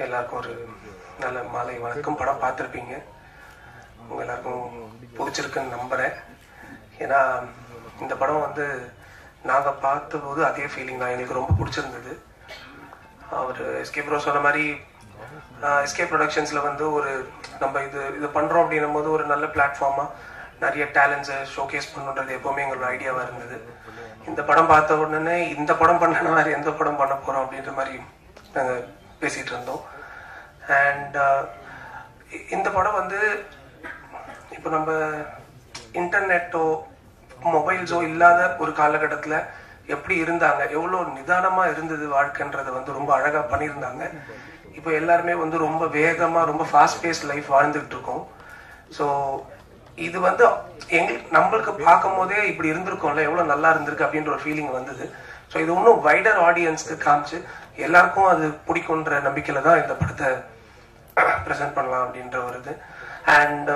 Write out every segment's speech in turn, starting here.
எல்லாருக்கும் ஒரு நல்ல மாலை வணக்கம். படம் பார்த்துருப்பீங்க, உங்கள் எல்லாருக்கும் பிடிச்சிருக்குன்னு நம்புகிறேன். ஏன்னா இந்த படம் வந்து நாங்கள் பார்த்தபோது அதே ஃபீலிங் தான், எங்களுக்கு ரொம்ப பிடிச்சிருந்தது. அவர் எஸ்கே ப்ரோ சொன்ன மாதிரி எஸ்கே ப்ரொடக்ஷன்ஸில் வந்து ஒரு நம்ம இது பண்ணுறோம் அப்படின்னும் போது ஒரு நல்ல பிளாட்ஃபார்மாக நிறைய டேலண்ட்ஸை ஷோகேஸ் பண்ணுன்றது எப்போவுமே எங்களோட ஐடியாவாக இருந்தது. இந்த படம் பார்த்த உடனே இந்த படம் பண்ணனா வேறு எந்த படம் பண்ண போகிறோம் அப்படின்ற மாதிரி நாங்கள் பேசிகிட்டு இருந்தோம். அண்ட் இந்த படம் வந்து இப்போ நம்ம இன்டர்நெட்டோ மொபைல்ஸோ இல்லாத ஒரு காலகட்டத்தில் எப்படி இருந்தாங்க, எவ்வளோ நிதானமாக இருந்தது வாழ்க்கைன்றதை வந்து ரொம்ப அழகாக பண்ணியிருந்தாங்க. இப்போ எல்லாருமே வந்து ரொம்ப வேகமாக ரொம்ப ஃபாஸ்ட் பேஸ்ட் லைஃப் வாழ்ந்துகிட்டு இருக்கோம். ஸோ இது வந்து நம்மளுக்கு பார்க்கும் போதே இப்படி இருந்திருக்கோம்ல, எவ்வளோ நல்லா இருந்திருக்கு அப்படின்ற ஒரு ஃபீலிங் வந்தது. ஸோ இது இன்னும் வைடர் ஆடியன்ஸ்க்கு காமிச்சு எல்லாருக்கும் அது பிடிக்குன்ற நம்பிக்கையில் தான் இந்த படத்தை ப்ரெசென்ட் பண்ணலாம் அப்படின்ற ஒரு இது. அண்ட்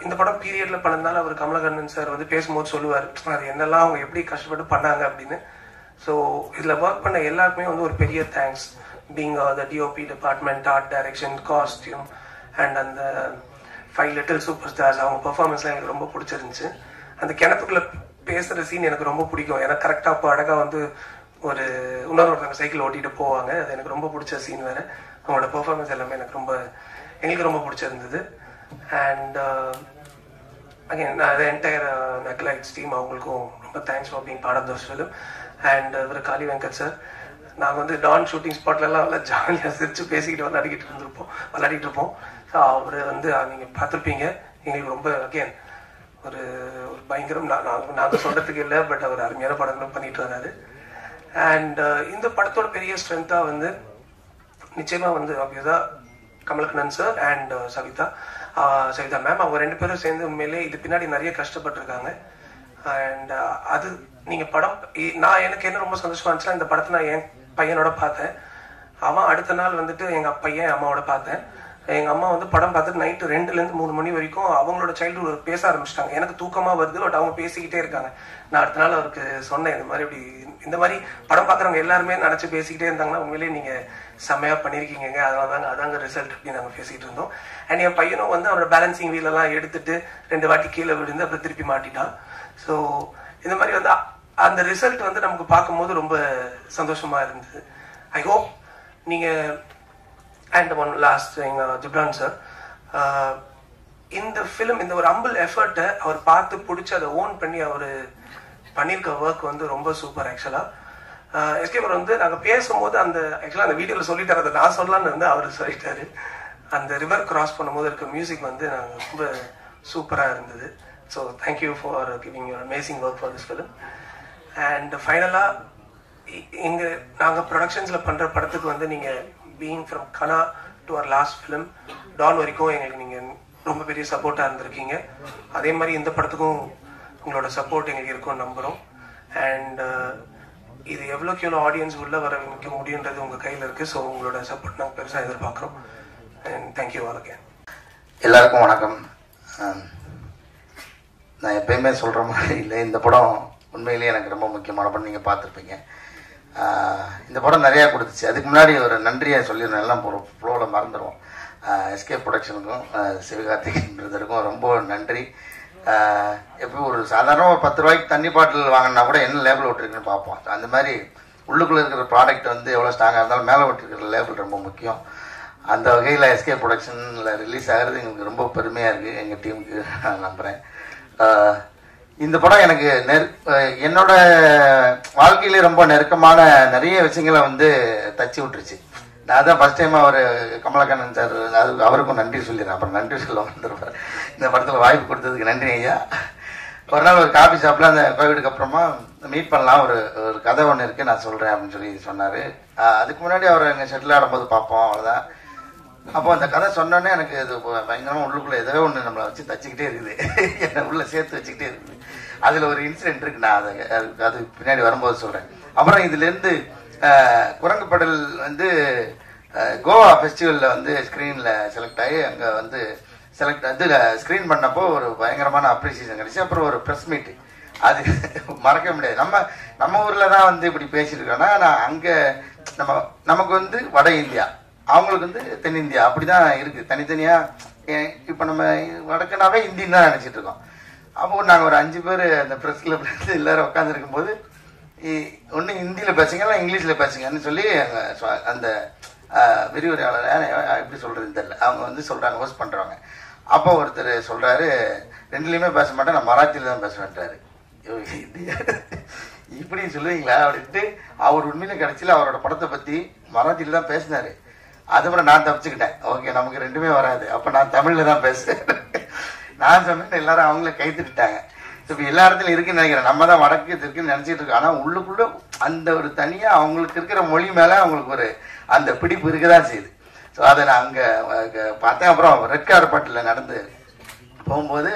இந்த படம் பீரியட்ல பண்ணதுனால அவர் கமலஹாசன் சார் வந்து பேசும்போது சொல்லுவார், அது என்னெல்லாம் அவங்க எப்படி கஷ்டப்பட்டு பண்ணாங்க அப்படின்னு. ஸோ இதில் ஒர்க் பண்ண எல்லாருக்குமே வந்து ஒரு பெரிய thanks. Being the DOP department, art direction, costume and அந்த 5 லிட்டில் சூப்பர் ஸ்டார்ஸ், அவங்க பெர்ஃபார்மன்ஸ்லாம் எனக்கு ரொம்ப பிடிச்சிருந்துச்சு. அந்த கிணத்துக்குள்ள பேசுகிற சீன் எனக்கு ரொம்ப பிடிக்கும். ஏன்னா கரெக்டாக அப்போ அழகாக வந்து ஒரு இன்னொருத்தவங்க சைக்கிள் ஓட்டிகிட்டு போவாங்க, அது எனக்கு ரொம்ப பிடிச்ச சீன் வேறு. அவங்களோட பெர்ஃபார்மன்ஸ் எல்லாமே எங்களுக்கு ரொம்ப பிடிச்சிருந்தது. அண்ட் அகேன் த என்டையர் மெக்லைட்ஸ் டீம், அவங்களுக்கும் ரொம்ப thanks for being part of this film. And இவர் காளி வெங்கட் சார், நாங்கள் வந்து டான் ஷூட்டிங் ஸ்பாட்லலாம் நல்லா ஜாலியாக சிரிச்சு பேசிக்கிட்டு விளையாடிட்டு இருப்போம். ஸோ அவர் வந்து நீங்கள் பார்த்துருப்பீங்க, எங்களுக்கு ரொம்ப அகேன் ஒரு பயங்கரம். நாங்கள் சொல்கிறதுக்கு இல்லை, பட் அவர் அருமையான படங்களும் பண்ணிட்டு வராரு. அண்ட் இந்த படத்தோட பெரிய ஸ்ட்ரென்த்தாக வந்து நிச்சயமாக வந்து ஆப்வியஸாக Kamal Haasan sir and Savitha ma'am, அவங்க 2 பேரும் சேர்ந்து உண்மையிலே இது பின்னாடி நிறைய கஷ்டப்பட்டுருக்காங்க. அண்ட் அது நீங்கள் படம் எனக்கு என்ன ரொம்ப சந்தோஷமா இருந்துச்சுன்னா, இந்த படத்தை நான் என் பையனோட பார்த்தேன். அவன் அடுத்த நாள் வந்துட்டு எங்கள் பையன் அம்மாவோட பார்த்தேன். எங்கள் அம்மா வந்து படம் பார்த்துட்டு நைட்டு 2லேருந்து 3 மணி வரைக்கும் அவங்களோட சைல்டுஹுட் பேச ஆரம்பிச்சிட்டாங்க. எனக்கு தூக்கமாக வருது, பட் அவங்க பேசிக்கிட்டே இருக்காங்க. நான் அடுத்த நாள் அவருக்கு சொன்னேன், இந்த மாதிரி படம் பார்க்குறவங்க எல்லாருமே நினச்சி பேசிக்கிட்டே இருந்தாங்கன்னா உண்மையிலேயே நீங்கள் செம்மையாக பண்ணியிருக்கீங்க, அதாங்க ரிசல்ட் அப்படின்னு நாங்கள் பேசிகிட்டு இருந்தோம். அண்ட் என் பையனும் வந்து அவரோட பேலன்சிங் வீலெல்லாம் எடுத்துட்டு 2 வாட்டி கீழே விழுந்து அப்புறம் திருப்பி மாட்டிட்டான். ஸோ இந்த மாதிரி வந்து அந்த ரிசல்ட் வந்து நமக்கு பார்க்கும்போது ரொம்ப சந்தோஷமாக இருந்தது. ஐ ஹோப் நீங்கள் அண்ட் ஒன் லாஸ்ட் எங்கள் ஜிப்ரான் சார், இந்த ஃபிலிம் இந்த ஒரு ஹம்பிள் எஃபர்ட்டை அவர் பார்த்து பிடிச்சி அதை ஓன் பண்ணி அவர் பண்ணியிருக்க ஒர்க் வந்து ரொம்ப சூப்பர். ஆக்சுவலாக எஸ்கே ப்ரோ வந்து நாங்கள் பேசும்போது ஆக்சுவலாக அந்த வீடியோவில் சொல்லிட்டார், அதை நான் சொல்லலான்னு வந்து அவர் சொல்லிட்டாரு. அந்த ரிவர் கிராஸ் பண்ணும்போது இருக்க மியூசிக் வந்து நாங்கள் ரொம்ப சூப்பராக இருந்தது. So thank you for giving your amazing work for this film. And ஃபைனலாக நாங்கள் ப்ரொடக்ஷன்ஸில் பண்ணுற படத்துக்கு வந்து நீங்கள் being from Kanaa to our last film Don வரைக்கும் எங்களுக்கு நீங்கள் ரொம்ப பெரிய சப்போர்ட்டாக இருந்திருக்கீங்க. அதே மாதிரி இந்த படத்துக்கும் உங்களோட சப்போர்ட் எங்களுக்கு இருக்கும்னு நம்புகிறோம். அண்ட் இது எவ்வளோக்கு எவ்வளோ ஆடியன்ஸ் உள்ளே வர வைக்க முடியுன்றது உங்கள் கையில் இருக்குது. ஸோ உங்களோட சப்போர்ட் நாங்கள் பெருசாக எதிர்பார்க்குறோம். And thank you all again. எல்லாருக்கும் வணக்கம். நான் எப்பயுமே சொல்கிற மாதிரி இல்லை, இந்த படம் உண்மையிலேயே எனக்கு ரொம்ப முக்கியமான படம். நீங்கள் பார்த்துருப்பீங்க, இந்த படம் நிறையா கொடுத்துச்சு. அதுக்கு முன்னாடி ஒரு நன்றியை சொல்லிடுறேன், எல்லாம் ஒரு ஃப்ளோவில் மறந்துடுவோம். எஸ்கே ப்ரொடக்ஷனுக்கும் சிவகார்த்திகேயன் பிரதருக்கும் ரொம்ப நன்றி. எப்போ ஒரு சாதாரண ஒரு 10 ரூபாய்க்கு தண்ணி பாட்டில் வாங்கினா கூட என்ன லேபிள் விட்டுருக்குன்னு பார்ப்போம். அந்த மாதிரி உள்ளுக்குள்ளே இருக்கிற ப்ராடக்ட் வந்து எவ்வளோ ஸ்ட்ராங்காக இருந்தாலும் மேலே விட்டுருக்கிற லேபிள் ரொம்ப முக்கியம். அந்த வகையில் எஸ்கே ப்ரொடக்ஷனில் ரிலீஸ் ஆகிறது எங்களுக்கு ரொம்ப பெருமையாக இருக்குது, எங்கள் டீமுக்கு நான் நம்புகிறேன். இந்த படம் எனக்கு என்னோட வாழ்க்கையிலே ரொம்ப நெருக்கமான நிறைய விஷயங்களை வந்து தச்சு விட்டுருச்சு. நான் தான் ஃபர்ஸ்ட் டைம் அவர் கமலஹாசன் சார், அவருக்கும் நன்றி சொல்லிடுறேன், அப்புறம் நன்றி சொல்ல வந்துருப்பார். இந்த படத்தில் வாய்ப்பு கொடுத்ததுக்கு நன்றி ஐயா. ஒரு நாள் ஒரு காஃபி ஷாப்பில் அந்த கோவிடுக்கு அப்புறமா மீட் பண்ணலாம், ஒரு கதை ஒன்று இருக்குது நான் சொல்கிறேன் அப்படின்னு சொல்லி சொன்னார். அதுக்கு முன்னாடி அவர் எங்கள் ஷெட்டில் ஆடும்போது பார்ப்போம், அவ்வளோதான். அப்போ அந்த கதை சொன்னோன்னே எனக்கு இது பயங்கரமாக உள்ளுக்குள்ளே ஏதோ ஒன்று நம்மளை வச்சு தச்சுக்கிட்டே இருக்குது, என்னை உள்ளே சேர்த்து வச்சுக்கிட்டே இருக்குது. அதில் ஒரு இன்சிடென்ட் இருக்குது, நான் அது பின்னாடி வரும்போது சொல்கிறேன். அப்புறம் இதுலேருந்து குரங்கு படல் வந்து கோவா ஃபெஸ்டிவலில் வந்து ஸ்க்ரீனில் செலக்ட் ஆகி அங்கே வந்து ஸ்க்ரீன் பண்ணப்போ ஒரு பயங்கரமான அப்ரிசியேஷன் கிடைச்சி. அப்புறம் ஒரு ப்ரெஸ் மீட்டு, அது மறக்க முடியாது. நம்ம ஊரில் தான் வந்து இப்படி பேசியிருக்கோன்னா, நான் அங்கே நமக்கு வந்து வட இந்தியா அவங்களுக்கு வந்து தென்னிந்தியா அப்படிதான் இருக்குது. தனித்தனியாக இப்போ நம்ம வடக்குனாவே ஹிந்தின்னு தான் நினச்சிட்டு இருக்கோம். அப்போ நாங்கள் ஒரு 5 பேர் அந்த ப்ரெஸ் கிளப்ல எல்லாரும் உட்காந்துருக்கும் போது ஒன்று ஹிந்தியில் பேசுங்க இல்லை இங்கிலீஷில் பேசுங்கன்னு சொல்லி அந்த விரிவுரையாளர் எப்படி சொல்கிறதுன்னு தெரியல, அவங்க வந்து சொல்கிறாங்க, ஹோஸ்ட் பண்ணுறாங்க. அப்போ ஒருத்தர் சொல்கிறாரு, 2லேயுமே பேச மாட்டேன், நான் மராத்தியில் தான் பேசுவேன்ட்டாரு. இப்படி சொல்லுவீங்களா அப்படின்ட்டு அவர் உண்மையில கடைசியில் அவரோட படத்தை பற்றி மராத்தியில் தான் பேசினாரு. அதுக்கப்புறம் நான் தப்பிச்சுக்கிட்டேன், ஓகே நமக்கு 2மே வராது, அப்போ நான் தமிழில் தான் பேசுவேன். நான் சொன்னேன், எல்லாரும் அவங்கள கைத்துட்டாங்க. இப்போ எல்லா இடத்துலையும் இருக்குன்னு நினைக்கிறேன், நம்ம தான் வடக்கு இருக்குன்னு நினச்சிட்டு இருக்கோம். ஆனால் உள்ளுக்குள்ள அந்த ஒரு தனியாக அவங்களுக்கு இருக்கிற மொழி மேலே அவங்களுக்கு ஒரு அந்த பிடிப்பு இருக்க தான் செய்யுது. ஸோ அதை நான் அங்கே பார்த்தேன். அப்புறம் ரெட் கார்பெட்டில் நடந்து போகும்போது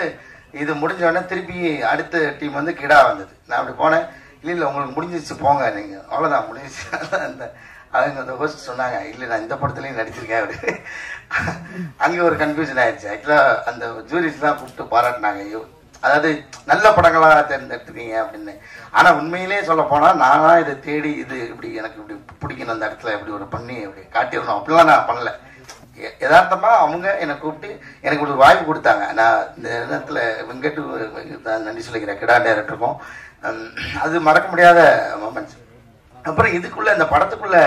இது முடிஞ்சோடனே திருப்பி அடுத்த டீம் வந்து கிடா வந்தது. நான் அப்படி போனேன், இல்லை உங்களுக்கு முடிஞ்சிச்சு போங்க நீங்கள், அவ்வளோதான் முடிஞ்சிச்சு. அந்த அவங்க அந்த ஹோஸ்ட் சொன்னாங்க, இல்லை நான் இந்த படத்துலையும் நடிச்சிருக்கேன் அப்படி. அங்கே ஒரு கன்ஃபியூஷன் ஆயிடுச்சு. ஆக்சுவலாக அந்த ஜூரிஸ்லாம் கூப்பிட்டு பாராட்டினாங்க, அதாவது நல்ல படங்களாக தேர்ந்தெடுத்துக்கீங்க அப்படின்னு. ஆனால் உண்மையிலே சொல்ல போனால் நானாக இதை தேடி இது இப்படி எனக்கு இப்படி பிடிக்கணும், அந்த இடத்துல இப்படி ஒரு பண்ணி அப்படி காட்டிடணும் அப்படிலாம் நான் பண்ணல. யதார்த்தமாக அவங்க என்னை கூப்பிட்டு எனக்கு ஒரு வாய்ப்பு கொடுத்தாங்க. நான் இந்த இடத்துல வெங்கட்டு தான் நன்றி சொல்லிக்கிறேன், கிடா டைரக்டருக்கும். அது மறக்க முடியாத மொமெண்ட்ஸ். அப்புறம் இதுக்குள்ளே இந்த படத்துக்குள்ளே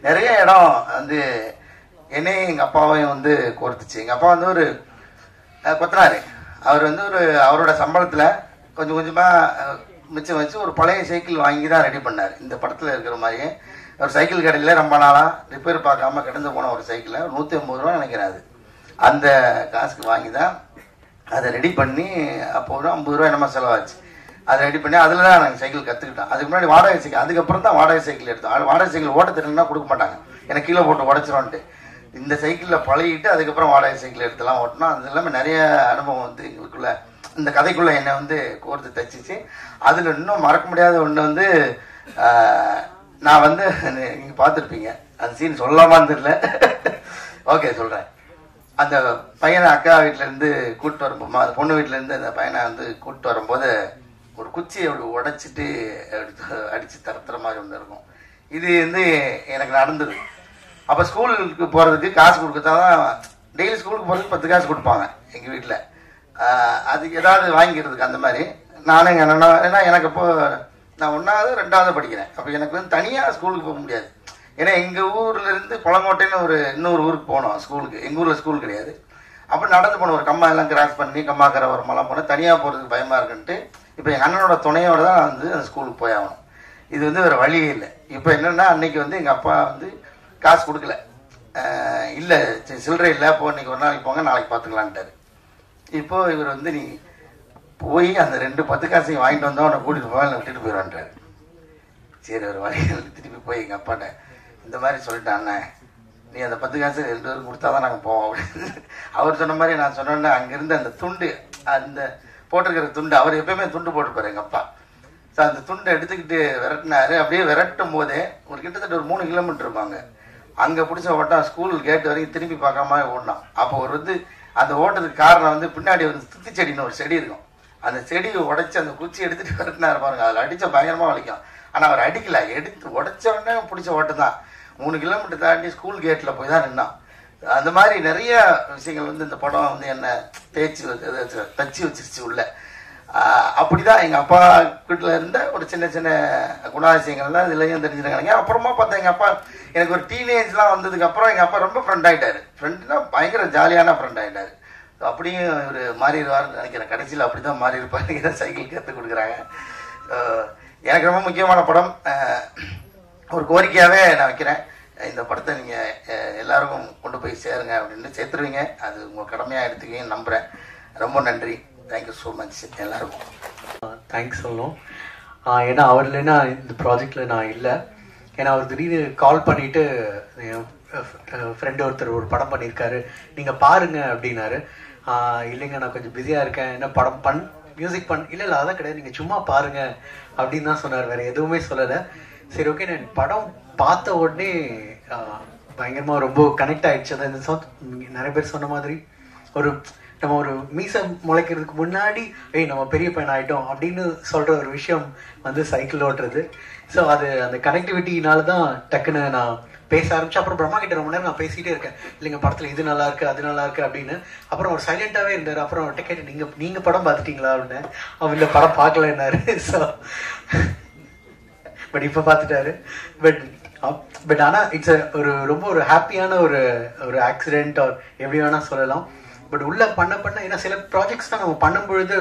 நிறைய இடம் வந்து என்னையும் எங்கள் அப்பாவையும் வந்து கோர்த்துச்சு. எங்கள் அப்பா வந்து ஒரு கொத்தனாரு. அவர் வந்து ஒரு அவரோட சம்பளத்தில் கொஞ்சம் கொஞ்சமாக மிச்சம் வச்சு ஒரு பழைய சைக்கிள் வாங்கி தான் ரெடி பண்ணார். இந்த படத்தில் இருக்கிற மாதிரியே ஒரு சைக்கிள் கடையில் ரொம்ப நாளாக ரிப்பேர் பார்க்காம கிடந்து போன ஒரு சைக்கிளை 150 ரூபா நினைக்கிறேன். அது அந்த காசுக்கு வாங்கி தான் அதை ரெடி பண்ணி அப்போ ஒரு 50 ரூபா என்னமா செலவாச்சு. அதை ரெடி பண்ணி அதில் தான் நாங்கள் சைக்கிள் கற்றுக்கிட்டோம். அதுக்கு முன்னாடி வாடகை சைக்கிள், அதுக்கப்புறம் தான் வாடகை சைக்கிள் எடுத்தோம். வாடகை சைக்கிள் ஓட்ட தெரியலன்னா கொடுக்க மாட்டாங்க, எனக்கு கீழே போட்டு உடச்சிரோன்ட்டு. இந்த சைக்கிளில் பழகிட்டு அதுக்கப்புறம் வாடகை சைக்கிள் எடுத்துலாம் ஓட்டினோம். அது இல்லாமல் நிறைய அனுபவம் வந்து எங்களுக்குள்ள இந்த கதைக்குள்ளே என்னை வந்து கோர்த்து தச்சிச்சு. அதில் இன்னும் மறக்க முடியாத ஒன்று வந்து நான் வந்து நீங்கள் பார்த்துருப்பீங்க, அந்த சீன் சொல்லலாமான்னு தெரியல, ஓகே சொல்கிறேன். அந்த பையனை அக்கா வீட்டிலேருந்து கூப்பிட்டு வரும்போது, அந்த பொண்ணு வீட்டிலேருந்து அந்த பையனை வந்து கூப்பிட்டு வரும்போது ஒரு குச்சியை அப்படி உடைச்சிட்டு அடித்து தரத்துற மாதிரி ஒன்று இருக்கும். இது வந்து எனக்கு நடந்தது. அப்போ ஸ்கூலுக்கு போகிறதுக்கு காசு கொடுக்கத்தான், டெய்லி ஸ்கூலுக்கு போகிறதுக்கு 10 காசு கொடுப்பாங்க எங்கள் வீட்டில். அதுக்கு ஏதாவது வாங்கிக்கிறதுக்கு அந்த மாதிரி நானும் எங்கள் அண்ணனா, ஏன்னா எனக்கு அப்போ நான் 1வது 2வது படிக்கிறேன். அப்போ எனக்கு வந்து தனியாக ஸ்கூலுக்கு போக முடியாது. ஏன்னா எங்கள் ஊர்லேருந்து குளங்கோட்டைன்னு ஒரு இன்னொரு ஊருக்கு போனோம் ஸ்கூலுக்கு. எங்கள் ஊரில் ஸ்கூல் கிடையாது. அப்போ நடந்து போனோம், ஒரு கம்மா எல்லாம் கிராஸ் பண்ணி கம்மாக்கரை வரமெல்லாம் போனேன். தனியாக போகிறதுக்கு பயமாக இருக்குன்ட்டு இப்போ எங்கள் அண்ணனோட துணையோடு தான் வந்து அந்த ஸ்கூலுக்கு போய் ஆகணும். இது வந்து வேறு வழியே இல்லை. இப்போ என்னென்னா அன்னைக்கு வந்து எங்கள் அப்பா வந்து காசு கொடுக்கல, இல்லை சில்லறை இல்லை, இப்போ இன்னைக்கு ஒரு நாளைக்கு போங்க நாளைக்கு பார்த்துக்கலான்ட்டாரு. இப்போது இவர் வந்து நீ போய் அந்த 2 10 காசையும் வாங்கிட்டு வந்தால் உன்னை கூட்டிகிட்டு போவேன், விட்டுட்டு போயிடுவான்ட்டாரு. சரி ஒரு வழியில் திருப்பி போய் எங்கள் அப்பாட்ட இந்த மாதிரி சொல்லிட்டாண்ணே, நீ அந்த 10 காசு 2 பேரும் கொடுத்தா தான் நாங்கள் போவோம் அப்படின்னு அவர் சொன்ன மாதிரி நான் சொன்னோன்னே அங்கேருந்து அந்த துண்டு, அந்த போட்டிருக்கிற துண்டு, அவர் எப்பயுமே துண்டு போட்டுப்பார் எங்கள் அப்பா. ஸோ அந்த துண்டை எடுத்துக்கிட்டு விரட்டினாரு. அப்படியே விரட்டும் போதே ஒரு கிட்டத்தட்ட ஒரு 3 கிலோமீட்டர் இருப்பாங்க. அங்கே பிடிச்ச ஓட்டம் ஸ்கூல் கேட்டு வரைக்கும் திரும்பி பார்க்காம ஓடினான். அப்போ ஒரு வந்து அந்த ஓட்டத்துக்கு காரணம் வந்து பின்னாடி வந்து துத்தி செடின்னு ஒரு செடி இருக்கும். அந்த செடியை உடைச்சி அந்த குச்சி எடுத்துகிட்டு விரட்டினாரு பாருங்க. அதில் அடித்தா பயங்கரமாக வலிக்கும். ஆனால் அவர் அடிக்கல, எடுத்து உடைச்ச உடனே பிடிச்ச ஓட்டம் தான். 3 கிலோமீட்டர் தாண்டி ஸ்கூல் கேட்டில் போய் தான் நின்னான். அந்த மாதிரி நிறைய விஷயங்கள் வந்து இந்த படம் வந்து என்ன தச்சு வச்சிருச்சு உள்ள. அப்படிதான் எங்கள் அப்பா வீட்டில் இருந்த ஒரு சின்ன சின்ன குணாதிசயங்கள் தான் இதுலையும் தெரிஞ்சுருக்காங்க. அப்புறமா பார்த்தா எங்கள் அப்பா எனக்கு ஒரு டீனேஜ்லாம் வந்ததுக்கப்புறம் எங்கள் அப்பா ரொம்ப ஃப்ரெண்ட் ஆகிட்டாரு. ஃப்ரெண்டுனா பயங்கர ஜாலியான ஃப்ரெண்ட் ஆகிட்டாரு. அப்படியும் ஒரு மாறிடுவார்னு நினைக்கிறேன். கடைசியில் அப்படி தான் மாறி இருப்பாரு. சைக்கிள் கற்றுக் கொடுக்குறாங்க. எனக்கு ரொம்ப முக்கியமான படம். ஒரு கோரிக்கையாகவே நான் வைக்கிறேன், இந்த படத்தை நீங்கள் எல்லாருக்கும் கொண்டு போய் சேருங்க அப்படின்னு. சேர்த்துருவீங்க, அது உங்கள் கடமையாக எடுத்துக்குவீங்கன்னு நம்புகிறேன். ரொம்ப நன்றி, தேங்க்யூ ஸோ மச் எல்லாருக்கும். தேங்க்ஸ் சொல்லணும். ஏன்னா அவர் இல்லைன்னா இந்த ப்ராஜெக்டில் நான் இல்லை. ஏன்னா அவர் திடீர்னு கால் பண்ணிவிட்டு ஃப்ரெண்டு ஒருத்தர் ஒரு படம் பண்ணியிருக்காரு, நீங்கள் பாருங்க அப்படின்னாரு. இல்லைங்க நான் கொஞ்சம் பிஸியாக இருக்கேன், என்ன படம் மியூசிக் இல்லை அதான் கிடையாது, நீங்கள் சும்மா பாருங்க அப்படின்னு தான் சொன்னார், வேறு எதுவுமே சொல்லலை. சரி ஓகே, நான் படம் பார்த்த உடனே பயங்கரமாக ரொம்ப கனெக்ட் ஆகிடுச்சு. அதான் இந்த நிறைய பேர் சொன்ன மாதிரி நம்ம ஒரு மீசை முளைக்கிறதுக்கு முன்னாடி நம்ம பெரிய பையன் ஆகிட்டோம் அப்படின்னு சொல்கிற ஒரு விஷயம் வந்து சைக்கிள் ஓட்டுறது. ஸோ அது அந்த கனெக்டிவிட்டினால தான் டக்குன்னு நான் பேச ஆரம்பிச்சு. அப்புறம் பிரம்மா கிட்ட ரொம்ப நேரம் நான் பேசிகிட்டே இருக்கேன், இல்லைங்க படத்தில் இது நல்லா இருக்கு அது நல்லா இருக்கு அப்படின்னு. அப்புறம் அவர் சைலண்டாகவே இருந்தார். அப்புறம் அவர்கிட்ட கேட்டு நீங்கள் படம் பார்த்துட்டீங்களா அப்படின்னு. அவர் இல்லை படம் பார்க்கலன்னாரு. ஸோ பட் இப்போ பார்த்துட்டாரு. பட் ஆனால் இட்ஸ் ஒரு ரொம்ப ஒரு ஹாப்பியான ஒரு ஆக்சிடென்ட் ஆர் எப்படி வேணால் சொல்லலாம். பட் உள்ள பண்ண ஏன்னா சில ப்ராஜெக்ட்ஸ் தான் நம்ம பண்ணும்பொழுது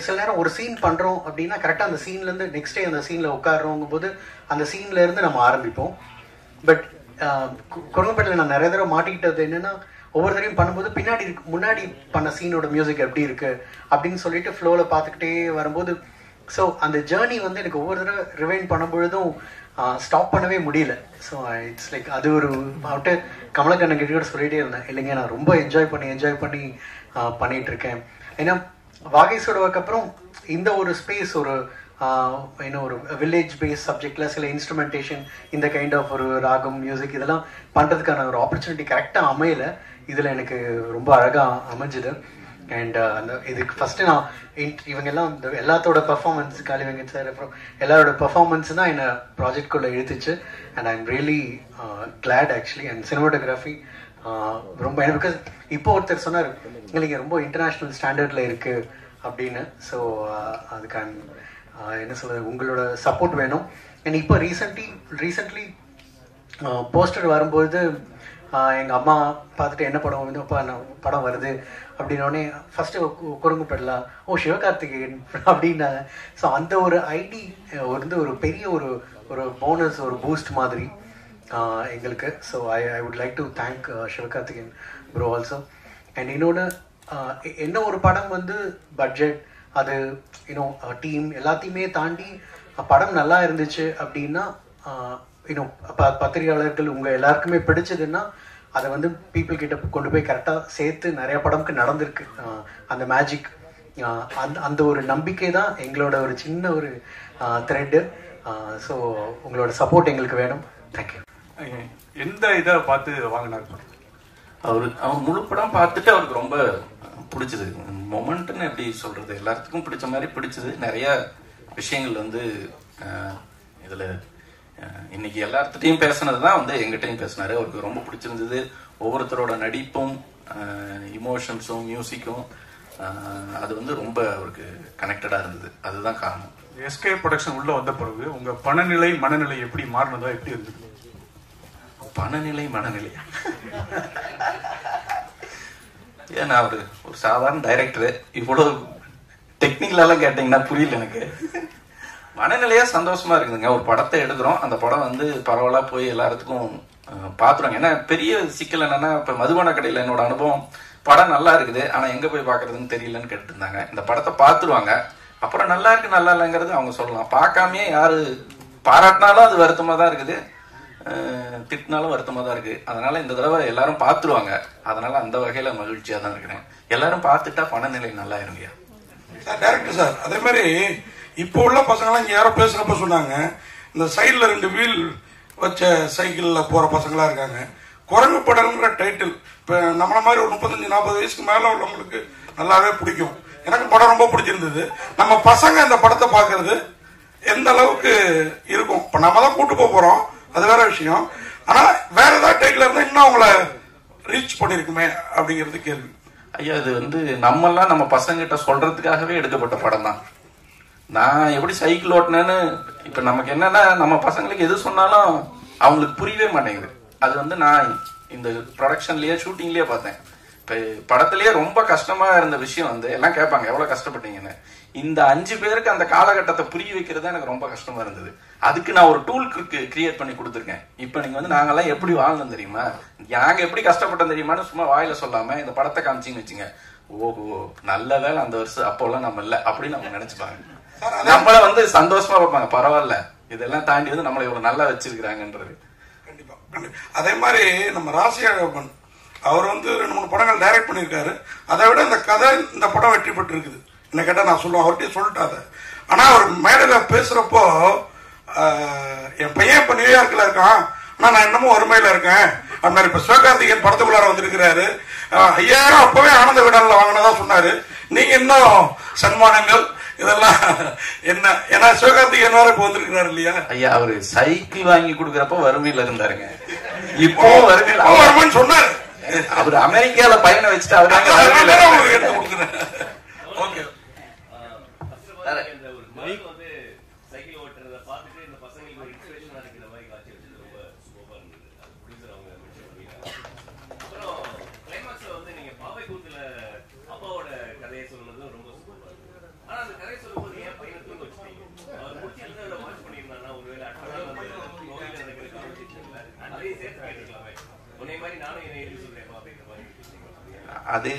சில நேரம் ஒரு சீன் பண்ணுறோம் அப்படின்னா கரெக்டாக அந்த சீன்லேருந்து நெக்ஸ்ட் டே அந்த சீனில் உட்காடுறோங்கும் போது அந்த சீன்லேருந்து நம்ம ஆரம்பிப்போம். பட் குரங்குப்பேட்டையில் நான் நிறைய தடவை மாட்டிக்கிட்டது என்னென்னா, ஒவ்வொரு தடவையும் பண்ணும்போது முன்னாடி பண்ண சீனோட மியூசிக் எப்படி இருக்குது அப்படின்னு சொல்லிட்டு ஃப்ளோவில் பார்த்துக்கிட்டே வரும்போது, ஸோ அந்த ஜேர்னி வந்து எனக்கு ஒவ்வொரு தடவை ரிவைண்ட் பண்ணும்பொழுதும் ஸ்டாப் பண்ணவே முடியல. ஸோ இட்ஸ் லைக் அது ஒரு அவட்டு கமலக்கண்ணன் கிட்ட சொல்லிகிட்டே இருந்தேன், இல்லைங்க நான் ரொம்ப என்ஜாய் பண்ணி பண்ணிகிட்டு இருக்கேன். ஏன்னா வாகேஷோட ஒர்க் அப்புறம் இந்த ஒரு ஸ்பேஸ் ஒரு ஒரு வில்லேஜ் பேஸ் சப்ஜெக்ட்ல சில இன்ஸ்ட்ருமெண்டேஷன் இந்த கைண்ட் ஆஃப் ஒரு ராகம் மியூசிக் இதெல்லாம் பண்ணுறதுக்கான ஒரு ஆப்பர்ச்சுனிட்டி கரெக்டாக அமையல. இதில் எனக்கு ரொம்ப அழகாக அமைஞ்சுது. அண்ட் அந்த இதுக்கு ஃபஸ்ட்டு நான் இவங்கெல்லாம் இந்த எல்லாத்தோட பர்ஃபார்மன்ஸ், காளி வெங்கட் சார் அப்புறம் எல்லாரோட பர்ஃபார்மன்ஸ் தான் என்னை ப்ராஜெக்ட்குள்ளே இழுத்துச்சு. And I am really glad actually. And cinematography ரொம்ப எனக்கு இப்போ ஒருத்தர் சொன்னார், இல்லைங்க ரொம்ப இன்டர்நேஷ்னல் ஸ்டாண்டர்டில் இருக்குது அப்படின்னு. ஸோ அதுக்கான என்ன சொல்கிறது, உங்களோட சப்போர்ட் வேணும். அண்ட் இப்போ ரீசெண்ட்லி போஸ்டர் வரும்போது எங்கள் அம்மா பார்த்துட்டு என்ன படம் வந்து படம் வருது அப்படின்னோடனே ஃபஸ்ட்டு குரங்குப்பேட்டலாம் சிவகார்த்திகேயன் அப்படின்னாங்க. ஸோ அந்த ஒரு ஐடி வந்து ஒரு பெரிய ஒரு போனஸ் ஒரு பூஸ்ட் மாதிரி எங்களுக்கு. So I would like to thank Sivakarthikeyan bro also. And இன்னொன்று என்ன ஒரு படம் வந்து பட்ஜெட் அது டீம் எல்லாத்தையுமே தாண்டி படம் நல்லா இருந்துச்சு அப்படின்னா பத்திரிகையாளர்கள் உங்கள் எல்லாருக்குமே பிடிச்சதுன்னா அதை வந்து பீப்புள் கிட்ட கொண்டு போய் கரெக்டாக சேர்த்து நிறைய படம்க்கு நடந்திருக்கு. அந்த மேஜிக் அந்த ஒரு நம்பிக்கை தான் எங்களோட ஒரு சின்ன ஒரு த்ரெட்டு. ஸோ உங்களோட சப்போர்ட் எங்களுக்கு வேணும். தேங்க்யூ. எந்த இதை பார்த்து வாங்கினார் அவர் முழு படம் பார்த்துட்டு அவருக்கு ரொம்ப பிடிச்சது. மொமெண்ட்னு எப்படி சொல்றது, எல்லாத்துக்கும் பிடிச்ச மாதிரி பிடிச்சது. நிறைய விஷயங்கள் வந்து இதுல இன்னைக்கு எல்லார்கிட்டையும் பேசினதுதான் வந்து எங்கிட்டையும் பேசினாரு. அவருக்கு ரொம்ப பிடிச்சிருந்தது. ஒவ்வொருத்தரோட நடிப்பும் இமோஷன்ஸும் மியூசிக்கும் அது வந்து ரொம்ப அவருக்கு கனெக்டடா இருந்தது. அதுதான் காரணம். எஸ்கே ப்ரொடக்ஷன் உள்ள வந்த பிறகு உங்க பணநிலை மனநிலை எப்படி மாறினதா, எப்படி இருந்தது? பணநிலை மனநிலையா? ஏன்னா ஒரு சாதாரண டைரக்டர் இவ்வளவு டெக்னிக்கலெல்லாம் கேட்டீங்கன்னா புரியல எனக்கு. மனநிலையா சந்தோஷமா இருக்குதுங்க. ஒரு படத்தை எடுக்கிறோம், அந்த படம் வந்து பரவாயில்ல போய் எல்லாத்துக்கும் பாத்துருவாங்க. ஏன்னா பெரிய சிக்கல் என்னன்னா, இப்ப மதுபான கடையில என்னோட அனுபவம், படம் நல்லா இருக்குது ஆனா எங்க போய் பாக்குறதுன்னு தெரியலன்னு கேட்டு இருந்தாங்க. இந்த படத்தை பாத்துருவாங்க, அப்புறம் நல்லா இருக்கு நல்லா இல்லைங்கிறது அவங்க சொல்லலாம். பார்க்காமயே யாரு பாராட்டினாலும் அது வருத்தமா தான் இருக்குது, திட்டினாலும் வருத்தமா தான் இருக்கு. அதனால இந்த தடவை எல்லாரும் பாத்துருவாங்க. அதனால அந்த வகையில மகிழ்ச்சியா தான் இருக்கிறேன். எல்லாரும் பார்த்துட்டா பணநிலை நல்லா இருங்கயா. டைரக்டர் சார், அதே மாதிரி இப்போ உள்ள பசங்களாம் இங்க யாரோ பேசுறப்ப சொன்னாங்க, இந்த சைட்ல 2 வீல் வச்ச சைக்கிள்ல போற பசங்களா இருக்காங்க. குரங்கு படம்ங்கிற டைட்டில் இப்ப நம்மள மாதிரி ஒரு 35-40 வயசுக்கு மேல உள்ளவங்களுக்கு நல்லாவே பிடிக்கும். எனக்கு படம் ரொம்ப பிடிச்சிருந்தது. நம்ம பசங்க இந்த படத்தை பாக்குறது எந்த அளவுக்கு இருக்கும், இப்ப நம்ம தான் கூட்டு போறோம், அது வேற விஷயம். ஆனா வேற ஏதாவது டைட்டில் இருந்தா இன்னும் அவங்கள ரீச் பண்ணிருக்குமே அப்படிங்கிறது கேள்வி. ஐயா, இது வந்து நம்மெல்லாம் நம்ம பசங்கிட்ட சொல்றதுக்காகவே எடுக்கப்பட்ட படம் தான். நான் எப்படி சைக்கிள் ஓட்டினேன்னு இப்ப நமக்கு என்னன்னா, நம்ம பசங்களுக்கு எது சொன்னாலும் அவங்களுக்கு புரியவே மாட்டேங்குது. அது வந்து நான் இந்த ப்ரொடக்ஷன்லயே ஷூட்டிங்லயே பார்த்தேன். இப்ப படத்திலேயே ரொம்ப கஷ்டமா இருந்த விஷயம் வந்து எல்லாம் கேட்பாங்க எவ்வளவு கஷ்டப்பட்டீங்கன்னு. இந்த 5 பேருக்கு அந்த காலகட்டத்தை புரிய வைக்கிறது எனக்கு ரொம்ப கஷ்டமா இருந்தது. அதுக்கு நான் ஒரு டூல் கிரியேட் பண்ணி கொடுத்துருக்கேன். இப்ப நீங்க வந்து நாங்கெல்லாம் எப்படி வாழ்ந்தோம் தெரியுமா, நாங்க எப்படி கஷ்டப்பட்டோம் தெரியுமான்னு சும்மா வாயில சொல்லாம இந்த படத்தை காமிச்சிங்கன்னு வச்சுங்க, ஓஹோ நல்ல வேலை அந்த வருஷம் அப்போல்லாம் நம்ம இல்ல அப்படின்னு நம்ம நினைச்சுப்பாங்க. நம்மள வந்து சந்தோஷமா பார்ப்பாங்க, பரவாயில்ல இதெல்லாம் தாண்டி வந்து நம்மளை இவ்வளவு நல்லா வச்சிருக்கிறாங்கன்றது. கண்டிப்பா. அதே மாதிரி நம்ம ராசியாகப்பன் அவர் வந்து 2-3 படங்கள் டைரக்ட் பண்ணியிருக்காரு. அதை விட இந்த கதை இந்த படம் வெற்றி பெற்று இருக்குது. என்ன கேட்டா நான் சொல்லுவேன், அவர்கிட்டயே சொல்லிட்டாத. ஆனா அவர் மேடையில பேசுறப்போ என் பையன் இப்ப நியூயார்க்ல இருக்கான், ஆனா நான் இன்னமும் வறுமையில இருக்கேன். அது மாதிரி இப்ப சிவகார்த்திகேயன் படத்துக்குள்ளார வந்திருக்கிறாரு, 5000 அப்பவே ஆனந்த விடன்ல வாங்கினதா சொன்னாரு. நீங்க இன்னும் சன்மானங்கள் இதெல்லாம் என்ன? ஏன்னா சிவகார்த்திகேயன் வேற இப்ப வந்திருக்கிறாரு இல்லையா? ஐயா அவரு சைக்கிள் வாங்கி கொடுக்கறப்ப வறுமையில இருந்தாருங்க, இப்போ வறுமையில சொன்னாரு. அவரு அமெரிக்கால பையனை வச்சுட்டு அவரு எடுத்து கொடுக்குறேன். ஓகே அது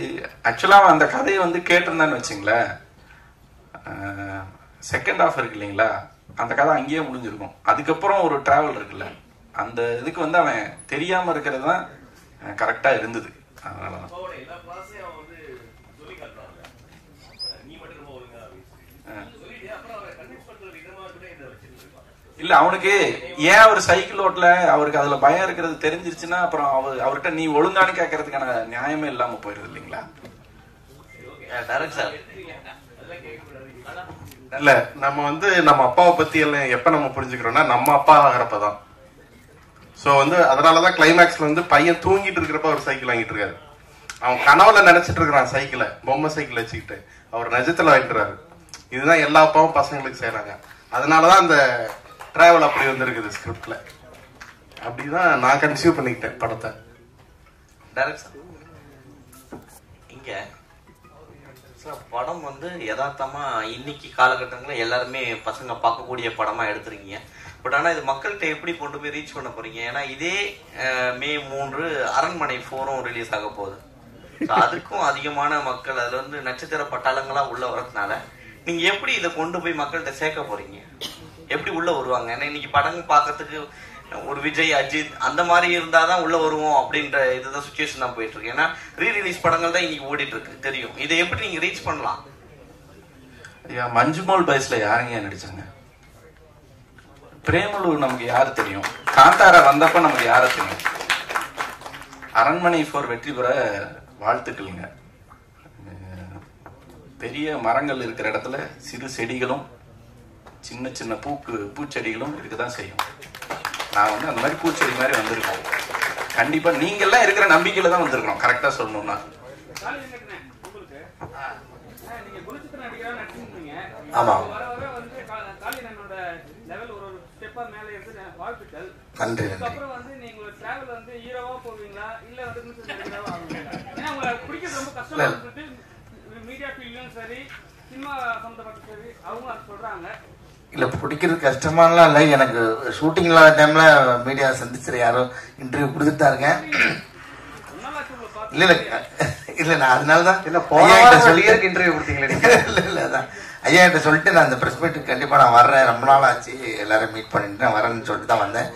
ஆக்சுவலா அந்த கதையை வந்து கேட்டிருந்தான்னு வச்சுங்களேன், செகண்ட் ஹாஃப் இருக்கு இல்லைங்களா, அந்த கதை அங்கேயே முடிஞ்சிருக்கும். அதுக்கப்புறம் ஒரு டிராவல் இருக்குல்ல, அந்த இதுக்கு வந்து அவன் தெரியாம இருக்கிறது தான் கரெக்டா இருந்தது. அதனாலதான் இல்ல அவனுக்கு ஏன் அவர் சைக்கிள் ஓட்டல, அவருக்கு அதுல பயம் இருக்கிறது தெரிஞ்சிருச்சுன்னா அப்புறம் அவர்கிட்ட நீ ஒழுங்கானு கேட்கறதுக்கான நியாயமே இல்லாம போயிருது இல்லைங்களா? இல்ல நம்ம வந்து நம்ம அப்பாவை பத்தி எல்லாம் எப்ப நம்ம புரிஞ்சுக்கிறோம்னா நம்ம அப்பா ஆகிறப்பதான். சோ வந்து அதனாலதான் கிளைமேக்ஸ்ல வந்து பையன் தூங்கிட்டு இருக்கிறப்ப அவர் சைக்கிள் வாங்கிட்டு இருக்காரு. அவன் கனவுல நினைச்சிட்டு இருக்கிறான் சைக்கிளை, பொம்மை சைக்கிள் வச்சுக்கிட்டு, அவர் நிஜத்துல வாங்கிட்டுறாரு. இதுதான் எல்லா அப்பாவும் பசங்களுக்கு செய்யறாங்க. அதனாலதான் அந்த டிராவல் அப்படி வந்திருக்குது ஸ்கிரிப்ட்ல. அப்படிதான் நான் கன்சியூவ் பண்ணிக்கிட்டேன் படத்தை. டைரக்டர் இங்க படம் வந்து யதார்த்தமா இன்னைக்கு காலகட்டங்களில் எல்லாருமே பசங்க பார்க்கக்கூடிய படமா எடுத்துருக்கீங்க. பட் ஆனா இது மக்கள்கிட்ட எப்படி கொண்டு போய் ரீச் பண்ண போறீங்க? ஏன்னா இதே மே 3 அரண்மனை 4 ரிலீஸ் ஆக போகுது. அதுக்கும் அதிகமான மக்கள் அதுல வந்து நட்சத்திர பட்டாளங்களா உள்ள வரதுனால நீங்க எப்படி இதை கொண்டு போய் மக்கள்கிட்ட சேர்க்க போறீங்க? எப்படி உள்ள வருவாங்க? ஏன்னா இன்னைக்கு படம் பார்க்கறதுக்கு ஒரு விஜய், அஜித் அந்த மாதிரி இருந்தாதான் உள்ள வருவோம் அப்படின்ற இதுதான் சுச்சுவேஷன் தான் போயிட்டு இருக்கு. ஏன்னா ரீ-ரிலீஸ் படங்கள் தான் இன்னைக்கு ஓடிட்டு இருக்கு தெரியும். இதை எப்படி நீங்க ரீச் பண்ணலாம்? ஐயா மஞ்சுமோல் பாய்ஸ்ல யாருங்க நடிச்சாங்க? பிரேமலூர் நமக்கு யாரு தெரியும்? காந்தாரா வந்தப்ப நமக்கு யார தெரியும்? அரண்மனை 4 வெற்றி பெற வாழ்த்துக்கள்ங்க. பெரிய மரங்கள் இருக்கிற இடத்துல சிறு செடிகளும் சின்ன சின்ன பூச்செடிகளும் இருக்குதான் செய்யும். நான் வந்து அந்த மாதிரி பூச்செடி மாதிரி வந்திருக்கோம். கண்டிப்பா நீங்க எல்லாம் இருக்கிற நம்பிக்கையில தான் வந்திருக்கோம். கரெக்டா சொல்லணும்னா ஆமா நன்றி இல்ல பிடிக்கிறது கஷ்டமாலாம் இல்லை. எனக்கு ஷூட்டிங் இல்லாத டைம்ல மீடியா சந்திச்சு யாரும் இன்டர்வியூ கொடுத்துட்டு தான் இருக்கேன். இல்ல இல்ல இல்ல நான் அதனாலதான் இன்டர்வியூ கொடுத்தீங்களே. இல்ல இல்ல அதான் ஐயா கிட்ட சொல்லிட்டு நான் அந்த பிரஸ் மீட்டுக்கு கண்டிப்பா நான் வர்றேன், ரொம்ப நாள் ஆச்சு எல்லாரும் மீட் பண்ணிட்டு நான் வரேன்னு சொல்லிட்டு தான் வந்தேன்.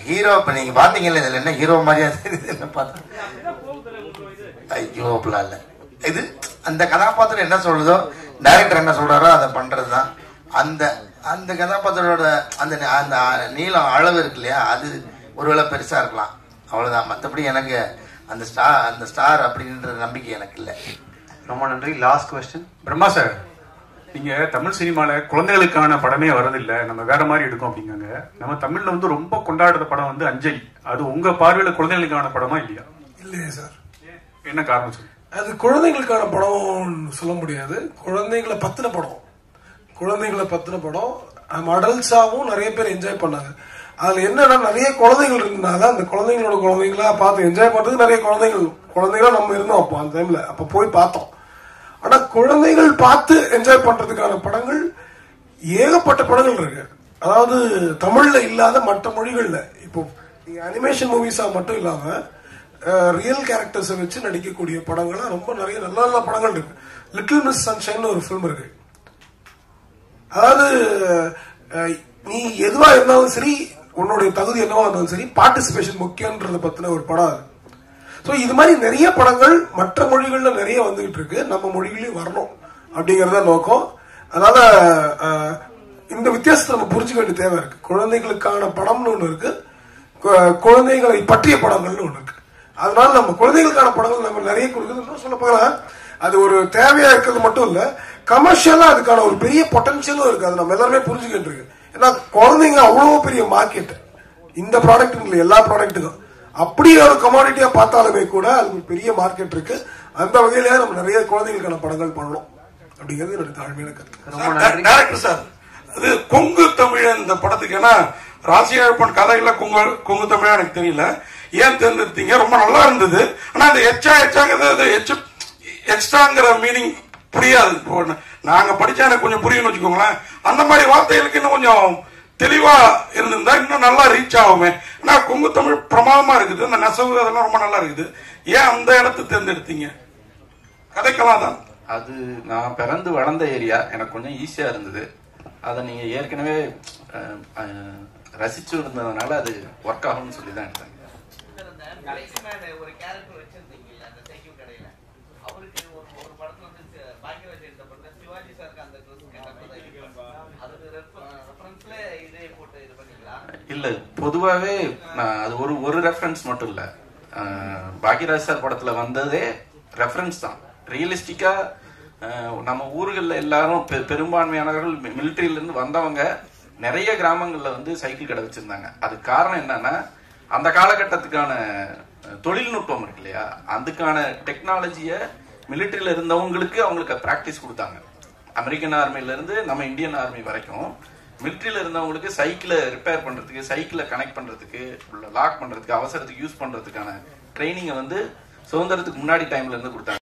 ஹீரோ இப்ப நீங்க பாத்தீங்கல்ல, இதுல என்ன ஹீரோ மாதிரியா என்ன பார்த்தேன்? ஐயோ அப்படிலாம் இல்ல. இது அந்த கதாபாத்திரம் என்ன சொல்லுதோ, டைரக்டர் என்ன சொல்றாரோ அதை பண்றதுதான். அந்த அந்த கதாபாத்திரோட அந்த அந்த நீளம் அளவு இருக்கு இல்லையா, அது ஒருவேளை பெருசா இருக்கலாம், அவ்வளவுதான். மற்றபடி எனக்கு அந்த ஸ்டார் அப்படின்ற நம்பிக்கை எனக்கு இல்லை. ரொம்ப நன்றி. Last question. பிரம்மா சார், நீங்க தமிழ் சினிமால குழந்தைகளுக்கான படமே வரதில்லை, நம்ம வேற மாதிரி எடுக்கும் அப்படிங்காங்க. நம்ம தமிழ்ல வந்து ரொம்ப கொண்டாடுற படம் வந்து அஞ்சலி. அது உங்க பார்வையில குழந்தைகளுக்கான படமா இல்லையா? இல்லையே சார். என்ன காரணம் சார்? அது குழந்தைகளுக்கான படம் சொல்ல முடியாது. குழந்தைகளை பத்தின படம், குழந்தைகளை பத்தின படம். அடல்ட்ஸாவும் நிறைய பேர் என்ஜாய் பண்ணாங்க. அதுல என்னன்னா நிறைய குழந்தைகள் இருந்தனால அந்த குழந்தைங்களோட குழந்தைங்களா பார்த்து என்ஜாய் பண்றதுக்கு நிறைய குழந்தைகளா நம்ம இருந்தோம் அப்போ அந்த டைம்ல. அப்ப போய் பார்த்தோம். ஆனா குழந்தைகள் பார்த்து என்ஜாய் பண்றதுக்கான படங்கள் ஏகப்பட்ட படங்கள் இருக்கு. அதாவது தமிழ்ல இல்லாத மற்ற மொழிகள்ல இப்போ அனிமேஷன் மூவிஸா மட்டும் இல்லாம ரியல் கேரக்டர்ஸை வச்சு நடிக்கக்கூடிய படங்களா ரொம்ப நிறைய நல்ல நல்ல படங்கள் இருக்கு. லிட்டில் மிஸ் சன்ஷைன் ஒரு ஃபிலிம் இருக்கு. அதாவது நீ எதுவா இருந்தாலும் சரி, உன்னுடைய தகுதி என்னவா இருந்தாலும் சரி, பார்ட்டிசிபேஷன் முக்கியன்றத பத்தின ஒரு படம் அது. ஸோ இது மாதிரி நிறைய படங்கள் மற்ற மொழிகள்ல நிறைய வந்துகிட்டு இருக்கு, நம்ம மொழிகளையும் வரணும் அப்படிங்கறத நோக்கம். அதனால இந்த வித்தியாசத்தை நம்ம புரிஞ்சுக்க வேண்டிய தேவை இருக்கு. குழந்தைகளுக்கான படம்னு ஒண்ணு இருக்கு, குழந்தைகளை பற்றிய படங்கள்னு ஒண்ணு இருக்கு. அதனால நம்ம குழந்தைகளுக்கான படங்கள் நம்ம நிறைய கொடுக்குது. சொல்ல போகலாம், அது ஒரு தேவையா இருக்கிறது மட்டும் இல்ல, கமர்ஷியலா அதுக்கான ஒரு பெரிய பொட்டன்ஷியலும் இருக்கு. அது நம்ம எல்லாருமே புரிஞ்சுக்கிட்டு இருக்கு. ஏன்னா குழந்தைங்க அவ்வளவு பெரிய மார்க்கெட் இந்த ப்ராடக்ட் இல்லை, எல்லா ப்ராடக்ட்டுக்கும். அப்படி ஒரு கமாடிட்டியா பார்த்தாலுமே கூட அதுக்கு ஒரு பெரிய மார்க்கெட் இருக்கு. அந்த வகையிலேயே நம்ம நிறைய குழந்தைகளுக்கான படங்கள் பண்ணணும் அப்படிங்கிறது என்னோட தாழ்மையான கருத்து. டைரக்டர் சார், அது கொங்கு தமிழன் இந்த படத்துக்கு, ஏன்னா ராசியழப்பன் கதையில கொங்கு தமிழா எனக்கு தெரியல, ஏன் தேர்ந்தெடுத்தீங்க? ரொம்ப நல்லா இருந்தது. ஆனா அந்த எக்ஸ்ட்ராங்கிற மீனிங் புரியாது. இப்போ நாங்க படிச்சா எனக்கு கொஞ்சம் புரியும்னு வச்சுக்கோங்களேன். அந்த மாதிரி வார்த்தைகளுக்கு இன்னும் கொஞ்சம் தெளிவா இருந்திருந்தா இன்னும் நல்லா ரீச் ஆகுமே. ஆனா கொங்கு தமிழ் பிரமாதமா இருக்குது, அந்த நெசவு அதெல்லாம் ரொம்ப நல்லா இருக்குது. ஏன் அந்த இடத்தை தேர்ந்தெடுத்தீங்க? கதைக்கலாம் தான். அது நான் பிறந்து வளர்ந்த ஏரியா, எனக்கு கொஞ்சம் ஈஸியா இருந்தது. அதை நீங்க ஏற்கனவே ரசிச்சு இருந்ததுனால அது ஒர்க் ஆகும்னு சொல்லி தான் எடுத்தாங்க. ஒரு கேரக்டர் வச்சிருந்தீங்கல்ல அந்த சைக்கிள் கடையில, அவருக்கு ஒரு படத்துல வந்து பாக்கியராஜ் எடுத்தப்பட்ட சிவாஜி சாருக்கு அந்த அதுக்கு ரெஃபரன்ஸ்ல இதே போட்டு இது பண்ணீங்களா? இல்ல, பொதுவாவே நான் அது ஒரு ரெஃபரன்ஸ் மட்டும் இல்ல, பாக்கியராஜ் சார் படத்துல வந்ததே ரெஃபரன்ஸ் தான். ரியலிஸ்டிக்கா நம்ம ஊர்கள்ல எல்லாரும் பெரும்பான்மையானவர்கள் மிலிட்டரியில இருந்து வந்தவங்க நிறைய கிராமங்கள்ல வந்து சைக்கிள் கடை வச்சிருந்தாங்க. அதுக்கு காரணம் என்னன்னா, அந்த காலகட்டத்துக்கான தொழில்நுட்பம் இருக்கு இல்லையா, அதுக்கான டெக்னாலஜிய மிலிட்டரியில இருந்தவங்களுக்கு அவங்களுக்கு பிராக்டிஸ் கொடுத்தாங்க. அமெரிக்கன் ஆர்மில இருந்து நம்ம இந்தியன் ஆர்மி வரைக்கும் மிலிட்டரியில இருந்தவங்களுக்கு சைக்கிளை ரிப்பேர் பண்றதுக்கு, சைக்கிளை கனெக்ட் பண்றதுக்கு, லாக் பண்றதுக்கு, அவசரத்துக்கு யூஸ் பண்றதுக்கான ட்ரைனிங்கை வந்து சுதந்திரத்துக்கு முன்னாடி டைம்ல இருந்து கொடுத்தாங்க.